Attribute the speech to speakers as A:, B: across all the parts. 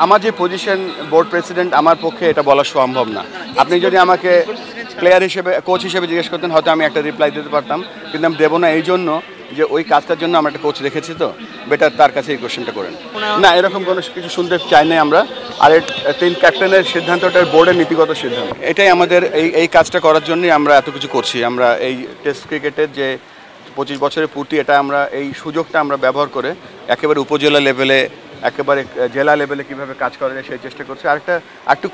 A: আমার যে position board president, আমার পক্ষে এটা বলা সম্ভব না। আপনি যদি আমাকে প্লেয়ার হিসেবে, কোচ হিসেবে জিজ্ঞেস করতেন, হয়তো আমি একটা রিপ্লাই দিতে পারতাম, কিন্তু আমি দেবো না এই জন্য যে ওই কাজটার জন্য আমরা একটা কোচ রেখেছি, তো বেটার তার কাছে এই কোশ্চেনটা করেন। না, এরকম কোনো কিছু শুনতে চাই না আমরা। আর তিন ক্যাপ্টেনের সিদ্ধান্তটা বোর্ডের নীতিগত সিদ্ধান্ত। এটাই আমাদের এই কাজটা করার জন্যই আমরা এত কিছু করছি। আমরা এই টেস্ট ক্রিকেটের যে 25 বছরের পূর্তি, এটা আমরা এই সুযোগটা আমরা ব্যবহার করে একেবারে উপজেলা লেভেলে, একেবারে জেলা লেভেলে কীভাবে কাজ করা যায় সেই চেষ্টা করছি। আর একটু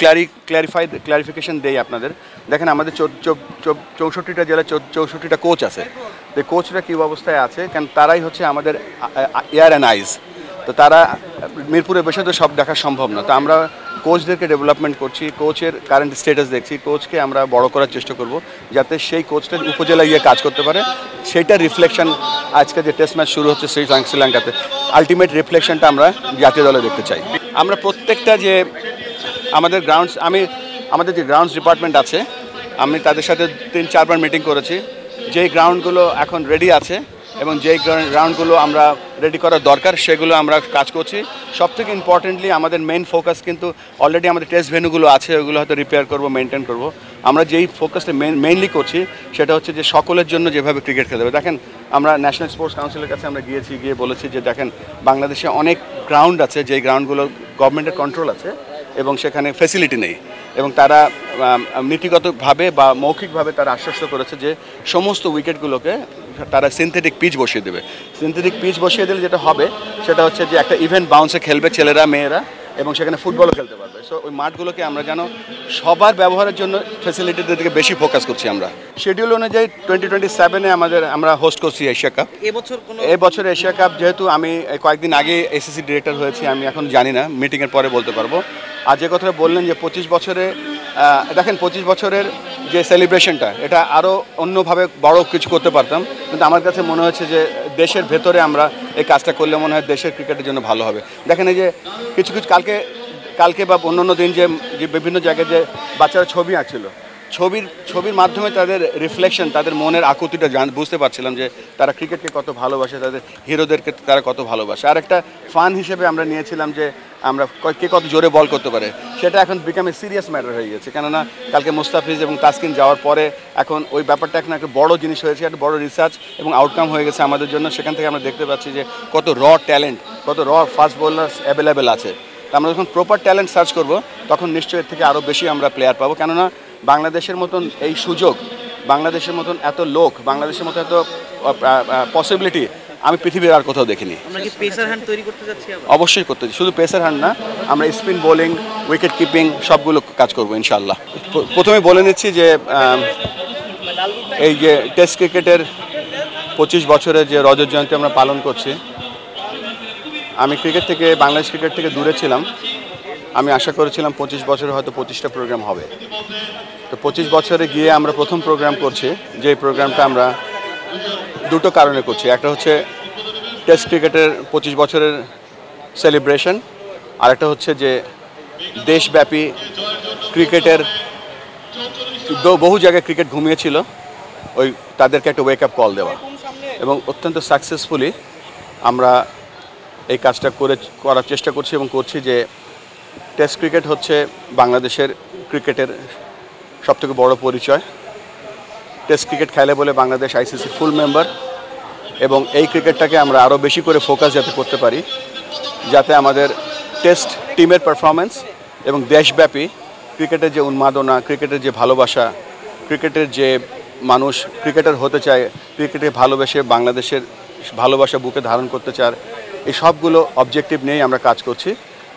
A: ক্লারিফিকেশন দেই আপনাদের। দেখেন, আমাদের 64টা জেলায় 64টা কোচ আছে। তো কোচরা কী অবস্থায় আছে, কারণ তারাই হচ্ছে আমাদের এয়ার অ্যান্ড আইজ। তো তারা মিরপুরে বসে তো সব দেখা সম্ভব না। তো আমরা কোচদেরকে ডেভেলপমেন্ট করছি, কোচের কারেন্ট স্ট্যাটাস দেখছি, কোচকে আমরা বড় করার চেষ্টা করব যাতে সেই কোচটা উপজেলায় গিয়ে কাজ করতে পারে। সেইটার রিফ্লেকশন আজকে যে টেস্ট ম্যাচ শুরু হচ্ছে শ্রীলঙ্কাতে, আলটিমেট রিফ্লেকশনটা আমরা জাতীয় দলে দেখতে চাই। আমরা প্রত্যেকটা যে আমাদের আমাদের যে গ্রাউন্ডস ডিপার্টমেন্ট আছে, আমি তাদের সাথে 3-4 বার মিটিং করেছি। যেই গ্রাউন্ডগুলো এখন রেডি আছে এবং যেই গ্রাউন্ডগুলো আমরা রেডি করার দরকার, সেগুলো আমরা কাজ করছি। সবথেকে ইম্পর্টেন্টলি আমাদের মেইন ফোকাস কিন্তু অলরেডি আমাদের টেস্ট ভেন্যুগুলো আছে, ওগুলো হয়তো রিপেয়ার করব, মেনটেন করব। আমরা যেই ফোকাসটা মেইনলি করছি সেটা হচ্ছে যে সকলের জন্য যেভাবে ক্রিকেট খেলতে হবে। দেখেন, আমরা ন্যাশনাল স্পোর্টস কাউন্সিলের কাছে আমরা গিয়ে বলেছি যে দেখেন, বাংলাদেশে অনেক গ্রাউন্ড আছে যেই গ্রাউন্ডগুলো গভর্নমেন্টের কন্ট্রোল আছে এবং সেখানে ফেসিলিটি নেই, এবং তারা নীতিগতভাবে বা মৌখিকভাবে তারা আশ্বস্ত করেছে যে সমস্ত উইকেটগুলোকে তারা সিনথেটিক পিচ বসিয়ে দেবে। সিনথেটিক পিচ বসিয়ে দিলে যেটা হবে সেটা হচ্ছে যে একটা ইভেন্ট বাউন্সে খেলবে ছেলেরা মেয়েরা, এবং সেখানে ফুটবলও খেলতে পারবে। সো ওই মাঠগুলোকে আমরা যেন সবার ব্যবহারের জন্য ফ্যাসিলিটিদের দিকে বেশি ফোকাস করছি। আমরা শিডিউল অনুযায়ী 2027-এ আমরা হোস্ট করছি এশিয়া কাপ। এবছর এশিয়া কাপ, যেহেতু আমি কয়েকদিন আগে এসএসসি ডিরেক্টর হয়েছি, আমি এখন জানি না, মিটিংয়ের পরে বলতে পারবো। আর যে কথাটা বললেন যে 25 বছরে, দেখেন 25 বছরের যে সেলিব্রেশনটা, এটা আরও অন্যভাবে বড় কিছু করতে পারতাম, কিন্তু আমার কাছে মনে হচ্ছে যে দেশের ভেতরে আমরা এই কাজটা করলে মনে হয় দেশের ক্রিকেটের জন্য ভালো হবে। দেখেন, এই যে কিছু কালকে বা অন্য দিন যে বিভিন্ন জায়গায় যে বাচ্চারা ছবি আঁকছিল, ছবির মাধ্যমে তাদের রিফ্লেকশন, তাদের মনের আকুতিটা বুঝতে পারছিলাম যে তারা ক্রিকেটকে কত ভালোবাসে, তাদের হিরোদেরকে তারা কত ভালোবাসে। আর একটা ফান হিসেবে আমরা নিয়েছিলাম যে আমরা কে কত জোরে বল করতে পারে, সেটা এখন বিকাম এ সিরিয়াস ম্যাটার হয়ে গেছে। কেননা কালকে মুস্তাফিজ এবং তাসকিন যাওয়ার পরে এখন ওই ব্যাপারটা এখন একটা বড় জিনিস হয়েছে, একটা বড় রিসার্চ এবং আউটকাম হয়ে গেছে আমাদের জন্য। সেখান থেকে আমরা দেখতে পাচ্ছি যে কত ট্যালেন্ট, কত ফাস্ট বোলার্স অ্যাভেলেবেল আছে। তো আমরা যখন প্রপার ট্যালেন্ট সার্চ করব, তখন নিশ্চয়ই এর থেকে আরও বেশি আমরা প্লেয়ার পাবো। কেননা বাংলাদেশের মতন এই সুযোগ, বাংলাদেশের মতন এত লোক, বাংলাদেশের মতো এত পসিবিলিটি আমি পৃথিবীর আর কোথাও দেখিনি। অবশ্যই করতে, শুধু পেসার হ্যান্ড না, আমরা স্পিন বোলিং, উইকেট কিপিং সবগুলো কাজ করবো ইনশাআল্লাহ। প্রথমে বলে নিচ্ছি যে এই যে টেস্ট ক্রিকেটের 25 বছরের যে রজত জয়ন্তী আমরা পালন করছি, আমি বাংলাদেশ ক্রিকেট থেকে দূরে ছিলাম। আমি আশা করেছিলাম 25 বছরে হয়তো 25টা প্রোগ্রাম হবে। তো 25 বছরে গিয়ে আমরা প্রথম প্রোগ্রাম করছি, যে প্রোগ্রামটা আমরা দুটো কারণে করছি। একটা হচ্ছে টেস্ট ক্রিকেটের 25 বছরের সেলিব্রেশন, আর একটা হচ্ছে যে দেশব্যাপী ক্রিকেটের বহু জায়গায় ক্রিকেট ঘুমিয়েছিল, তাদেরকে একটা ওয়েক আপ কল দেওয়া। এবং অত্যন্ত সাকসেসফুলি আমরা এই কাজটা করার চেষ্টা করছি এবং করছি যে টেস্ট ক্রিকেট হচ্ছে বাংলাদেশের ক্রিকেটের সবথেকে বড় পরিচয়। টেস্ট ক্রিকেট খেলে বলে বাংলাদেশ আইসিসি ফুল মেম্বার, এবং এই ক্রিকেটটাকে আমরা আরও বেশি করে ফোকাস যাতে করতে পারি, যাতে আমাদের টেস্ট টিমের পারফরমেন্স এবং দেশব্যাপী ক্রিকেটের যে উন্মাদনা, ক্রিকেটের যে ভালোবাসা, ক্রিকেটের যে মানুষ ক্রিকেটার হতে চায়, ক্রিকেটে ভালোবেসে বাংলাদেশের ভালোবাসা বুকে ধারণ করতে চায়, এই সবগুলো অবজেক্টিভ নিয়েই আমরা কাজ করছি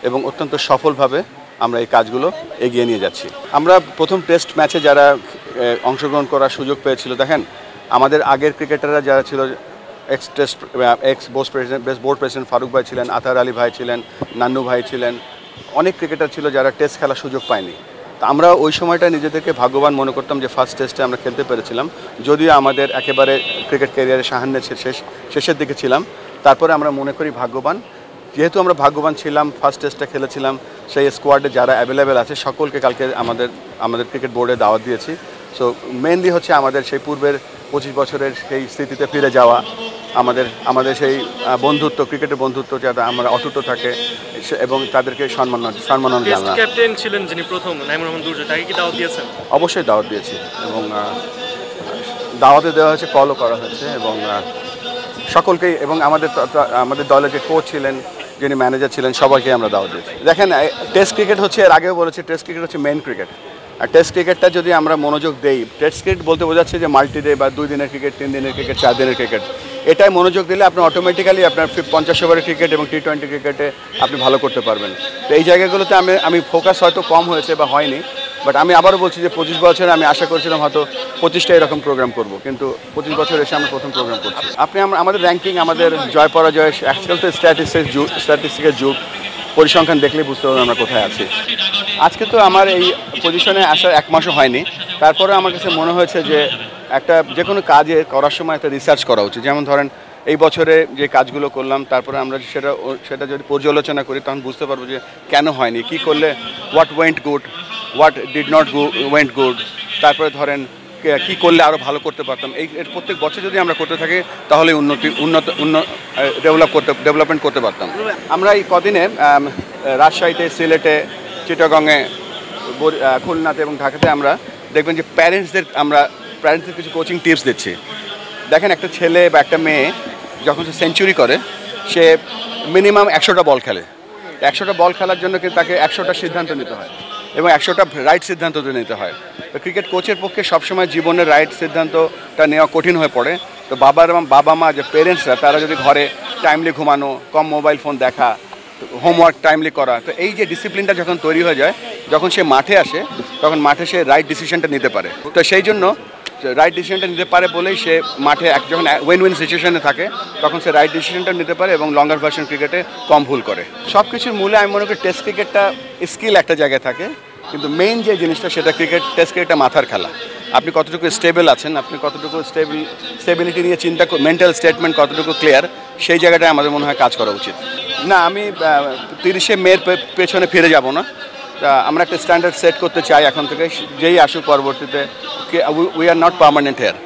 A: এবং অত্যন্ত সফলভাবে আমরা এই কাজগুলো এগিয়ে নিয়ে যাচ্ছি। আমরা প্রথম টেস্ট ম্যাচে যারা অংশগ্রহণ করার সুযোগ পেয়েছিল, দেখেন আমাদের আগের ক্রিকেটাররা যারা ছিল, এক্স বোর্ড প্রেসিডেন্ট ফারুক ভাই ছিলেন, আতার আলী ভাই ছিলেন, নান্নু ভাই ছিলেন, অনেক ক্রিকেটার ছিল যারা টেস্ট খেলার সুযোগ পায়নি। তো আমরা ওই সময়টা নিজেদেরকে ভাগ্যবান মনে করতাম যে ফার্স্ট টেস্টে আমরা খেলতে পেরেছিলাম, যদিও আমাদের একেবারে ক্রিকেট ক্যারিয়ারের সাহান্যের শেষের দিকে ছিলাম। তারপরে আমরা মনে করি ভাগ্যবান, যেহেতু আমরা ভাগ্যবান ছিলাম, ফার্স্ট টেস্টটা খেলেছিলাম, সেই স্কোয়াডে যারা অ্যাভেলেবেল আছে সকলকে কালকে আমাদের ক্রিকেট বোর্ডে দাওয়াত দিয়েছি। সো মেনলি হচ্ছে আমাদের সেই পূর্বের 25 বছরের সেই স্মৃতিতে ফিরে যাওয়া, আমাদের আমাদের সেই বন্ধুত্ব, ক্রিকেটের বন্ধুত্ব যাতে আমরা অটুট থাকে এবং তাদেরকে সম্মাননা জানানো।
B: ক্যাপ্টেন ছিলেন যিনি প্রথম, নাঈমুর রহমান দুর্জয়, তাকে কি দাওয়াত দিয়েছেন?
A: অবশ্যই দাওয়াত দিয়েছি এবং দাওয়াতে দেওয়া হয়েছে, কলও করা হয়েছে এবং সকলকেই, এবং আমাদের দলে যে কোচ ছিলেন, যিনি ম্যানেজার ছিলেন, সবাইকে আমরা দাওয়াত দিয়েছি। দেখেন, টেস্ট ক্রিকেট হচ্ছে, এর আগেও বলেছি, টেস্ট ক্রিকেট হচ্ছে মেন ক্রিকেট। আর টেস্ট ক্রিকেটটা যদি আমরা মনোযোগ দেই, টেস্ট ক্রিকেট বলতে বোঝাচ্ছে যে মাল্টি ডে বা 2 দিনের ক্রিকেট, 3 দিনের ক্রিকেট, 4 দিনের ক্রিকেট, এটাই মনোযোগ দিলে আপনি অটোমেটিক্যালি আপনার 50 ওভারের ক্রিকেট এবং T20 ক্রিকেটে আপনি ভালো করতে পারবেন। তো এই জায়গাগুলোতে আমি ফোকাস হয়তো কম হয়েছে বা হয়নি, বাট আমি আবারও বলছি যে 25 বছরে আমি আশা করছিলাম হয়তো 25টা এরকম প্রোগ্রাম করব, কিন্তু 25 বছর এসে আমরা প্রথম প্রোগ্রাম করছি। আমাদের র্যাঙ্কিং, আমাদের জয় পরাজয়, আজকাল তো স্ট্যাটিস্টিক্সের যুগ, পরিসংখ্যান দেখলেই বুঝতে পারবেন আমরা কোথায় আছি। আজকে তো আমার এই পজিশনে আসার 1 মাসও হয়নি, তারপরে আমার কাছে মনে হয়েছে যে যে কোনো কাজে করার সময় একটা রিসার্চ করা উচিত। যেমন ধরেন, এই বছরে যে কাজগুলো করলাম, তারপরে আমরা সেটা যদি পর্যালোচনা করি, তখন বুঝতে পারবো যে কেন হয়নি, কি করলে, what went good, what did not went good, তারপরে ধরেন কী করলে আরও ভালো করতে পারতাম। এর প্রত্যেক বছর যদি আমরা করতে থাকি, তাহলে ডেভেলপমেন্ট করতে পারতাম। আমরা এই কদিনে রাজশাহীতে, সিলেটে, চিটাগংয়ে, খুলনাতে এবং ঢাকাতে আমরা দেখবেন যে প্যারেন্টসদের কিছু কোচিং টিপস দিচ্ছি। দেখেন, একটা ছেলে বা একটা মেয়ে যখন সে সেঞ্চুরি করে, সে মিনিমাম 100টা বল খেলে। 100টা বল খেলার জন্য কিন্তু তাকে 100টা সিদ্ধান্ত নিতে হয় এবং 100টা রাইট সিদ্ধান্ত নিতে হয়। তো ক্রিকেট কোচের পক্ষে সবসময় জীবনের রাইট সিদ্ধান্তটা নেওয়া কঠিন হয়ে পড়ে। তো বাবা মা, যে পেরেন্টসরা, তারা যদি ঘরে টাইমলি ঘুমানো, কম মোবাইল ফোন দেখা, হোমওয়ার্ক টাইমলি করা, তো এই যে ডিসিপ্লিনটা যখন তৈরি হয়ে যায়, যখন সে মাঠে আসে, তখন মাঠে সে রাইট ডিসিশনটা নিতে পারে। তো সেই জন্য রাইট ডিসিশনটা নিতে পারে বলেই সে মাঠে যখন উইন সিচুয়েশনে থাকে, তখন সে রাইট ডিসিশনটা নিতে পারে এবং লঙ্গার ভার্সন ক্রিকেটে কম ভুল করে। সব কিছুর মূলে আমি মনে করি টেস্ট ক্রিকেটটা স্কিল একটা জায়গায় থাকে, কিন্তু মেইন যে জিনিসটা সেটা টেস্ট ক্রিকেটটা মাথার খেলা। আপনি কতটুকু স্টেবল আছেন, আপনি কতটুকু স্টেবিলিটি নিয়ে চিন্তা, মেন্টাল স্টেটমেন্ট কতটুকু ক্লিয়ার, সেই জায়গাটায় আমাদের মনে হয় কাজ করা উচিত। না, আমি 30শে মের পেছনে ফিরে যাব না। আমরা একটা স্ট্যান্ডার্ড সেট করতে চাই এখন থেকে, যেই আসুক পরবর্তীতে। We are not permanent here.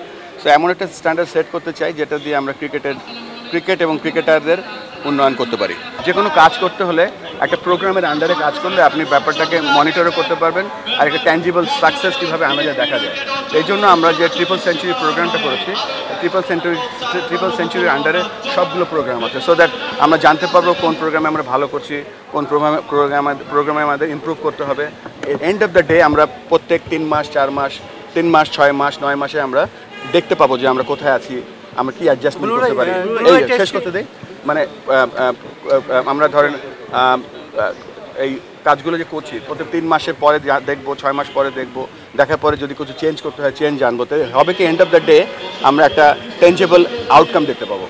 A: So এমন একটা স্ট্যান্ডার্ড সেট করতে চাই যেটা দিয়ে আমরা ক্রিকেট এবং ক্রিকেটারদের উন্নয়ন করতে পারি। যে কোনো কাজ করতে হলে একটা প্রোগ্রামের আন্ডারে কাজ করলে আপনি ব্যাপারটাকে মনিটরও করতে পারবেন, আর একটা ট্যাঞ্জিবল সাকসেস কীভাবে আমাদের দেখা যায়। এই জন্য আমরা যে ট্রিপল সেঞ্চুরি প্রোগ্রামটা করেছি, ট্রিপল সেঞ্চুরির আন্ডারে সবগুলো প্রোগ্রাম আছে, সো দ্যাট আমরা জানতে পারবো কোন প্রোগ্রামে আমরা ভালো করছি, কোন প্রোগ্রামে আমাদের ইমপ্রুভ করতে হবে। এন্ড অফ দ্য ডে আমরা প্রত্যেক 3 মাস, 4 মাস, 3 মাস, 6 মাস, 9 মাসে আমরা দেখতে পাবো যে আমরা কোথায় আছি, আমরা কি অ্যাডজাস্টমেন্ট করতে পারি। এই শেষ করতে দেই, মানে আমরা ধরেন এই কাজগুলো যে করছি, প্রত্যেক 3 মাসের পরে দেখবো, 6 মাস পরে দেখবো, দেখার পরে যদি কিছু চেঞ্জ করতে হয় চেঞ্জ জানবো, তো হবে কি এন্ড অফ দ্য ডে আমরা একটা টেঞ্জেবল আউটকাম দেখতে পাবো।